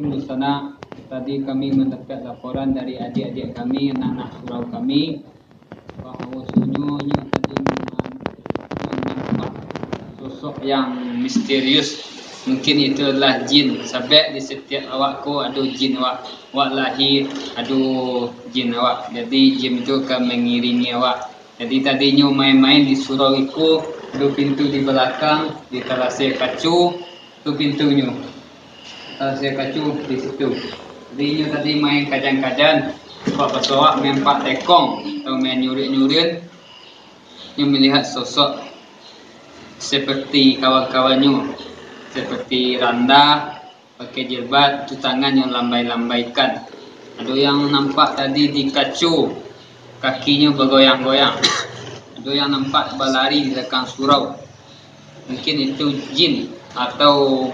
Assalamualaikum Ustazah. Tadi kami mendapat laporan dari adik-adik kami, anak-anak surau kami, bahawa sunyonya tadi nampak sosok yang misterius. Mungkin itu adalah jin. Sebab di setiap awakku ada jin awak. Awak lahir ada jin awak. Jadi jin itu akan mengiringi awak. Jadi tadinya main-main di surau itu, ada pintu di belakang, di terasir kacu, itu pintunya. Terasir kacu di situ. Jadi tadi main kadang-kadang, sebab pas awak main pak tekong atau main nyurik-nyurik, yang melihat sosok seperti kawan-kawannya, seperti Randa pakai jilbab, tu tangan yang lambai-lambaikan. Ada yang nampak tadi di kacu, kakinya bergoyang-goyang. Ada yang nampak berlari di belakang surau. Mungkin itu jin, atau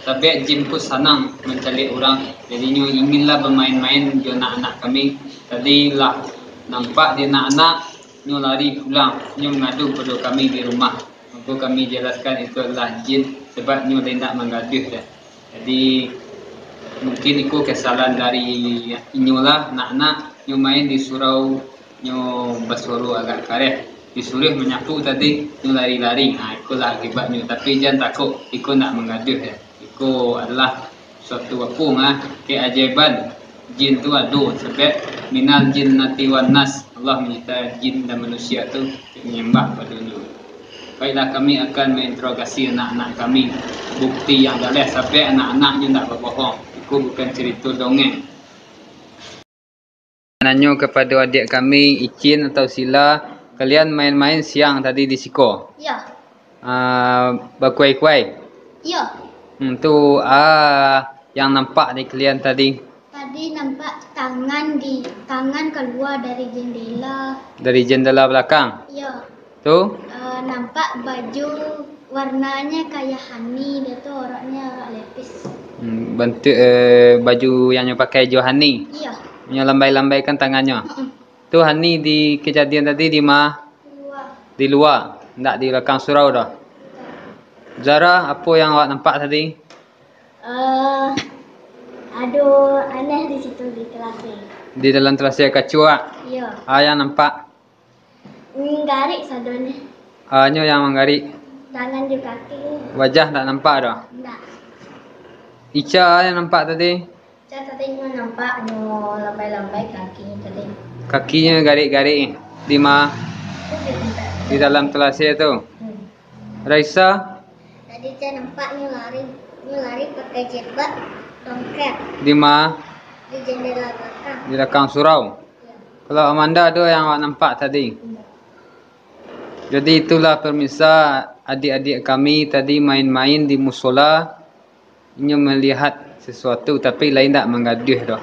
sebab jin pun senang mencari orang. Jadinya inginlah bermain-main dengan anak-anak kami. Tadi lah nampak dia anak-anak nyo lari pulang, nyo mengadu pada kami di rumah. Maka kami jelaskan itu adalah jin sebab nyo hendak menggaduh dah. Jadi mungkin itu kesalahan dari nyo lah, anak-anak nyo main di surau, nyo bersuara agak kareh. Disuruh menyapu tadi, nyo lari-lari. Itulah akibatnya. Tapi jangan takut, itu nak menggaduh ya. Itu adalah suatu keajaiban. Jin tu ada sebab minal jinnati wan nas. Allah menyertai jin dan manusia tu menyembah padanya. Baiklah, kami akan menginterogasi anak-anak kami. Bukti yang jelas sampai anak-anaknya tak berbohong. Itu bukan cerita dongeng. Nanya kepada adik kami, Icin atau Sila, kalian main-main siang tadi di Siko? Ya. Berkuai-kuai? Ya. Tu yang nampak di kalian tadi? Tadi nampak tangan keluar dari jendela. Dari jendela belakang? Ya. Tu? Nampak baju warnanya kayak honey, dia tu orangnya orang lepis. Bentuk baju yang pakai Johani? Iya. Yang lambai-lambaikan tangannya? Tu Hani di kejadian tadi di mana? Luar. Di luar? Tak di belakang surau dah? Zara, apa yang awak nampak tadi? Ada aneh di situ di kelas. Di dalam terasir kacu awak? Ya. Yang nampak? Menggarik sadonnya. Hanya yang menggarik? Tangan di kaki. Wajah tak nampak dah? Tak. Ica yang nampak tadi? Saya tadi nampak lambai-lambai kakinya tadi. Kakinya garik-garik di mana? Di dalam terasir tu? Raisa? Tadi saya nampak lari pakai jilbab tongkat. Di mana? Di jendela belakang. Di belakang surau? Ya. Kalau Amanda ada yang awak nampak tadi? Jadi itulah pemirsa, adik-adik kami tadi main-main di musola. Ini melihat sesuatu tapi lain tak mengaduh dah.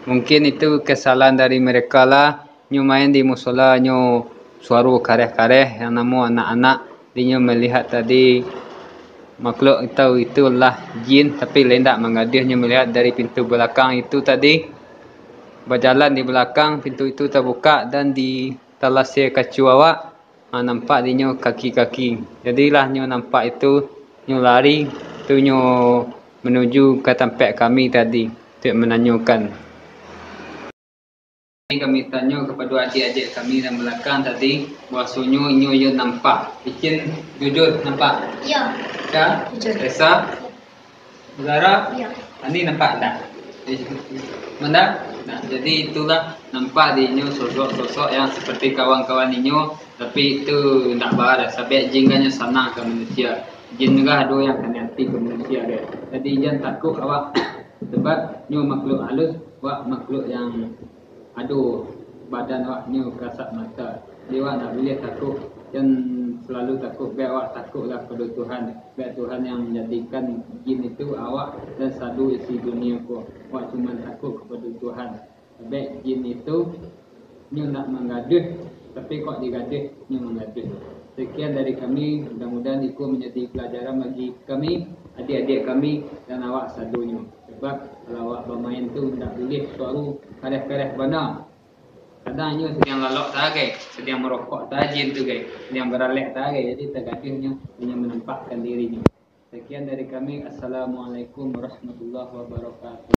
Mungkin itu kesalahan dari mereka lah. Nyo main di musola, nyo suara kareh-kareh yang nama anak-anak. Dia melihat tadi makhluk itulah jin tapi lain tak mengaduh. Nyo melihat dari pintu belakang itu tadi. Berjalan di belakang, pintu itu terbuka dan di talasir kacu awak nampak dia kaki-kaki. Jadilah nyo nampak itu, nyo lari, tu nyo menuju ke tempat kami tadi untuk menanyakan. Kami tanya kepada adik-adik kami yang belakang tadi, bahasanya nyo nampak. Icin jujur nampak? Ya. Ya? Jujur. Resa? Zara? Ya. Ani nampak tak? Mana? Nah, jadi itulah nampak di nyo sosok-sosok yang seperti kawan-kawan nyo, tapi itu tak bahaya sebab jingannya senang ke manusia. Jin juga ada yang kena hati ke manusia dia. Jadi jangan takut awak sebab nyo makhluk halus, awak makhluk yang ada badan awak nyo kasat mata. Jadi awak tak boleh takut. Jangan selalu takut, biar awak takutlah pada Tuhan. Biar Tuhan yang menjadikan jin itu awak dan selalu isi dunia ko. Awak cuma takut kepada Tuhan. Sebab jin itu nyo nak menggaduh, tapi kok digaduh nyo menggaduh. Sekian dari kami, mudah-mudahan itu menjadi pelajaran bagi kami, adik-adik kami dan awak sadunya. Sebab kalau awak bermain tu tak boleh suara kareh-kareh benar. Kadangnya sedang lalok tagai, sedang merokok tajin tu guys, sedang beralek tagai, jadi tergaduhnya hanya menampakkan dirinya. Sekian dari kami. Assalamualaikum warahmatullahi wabarakatuh.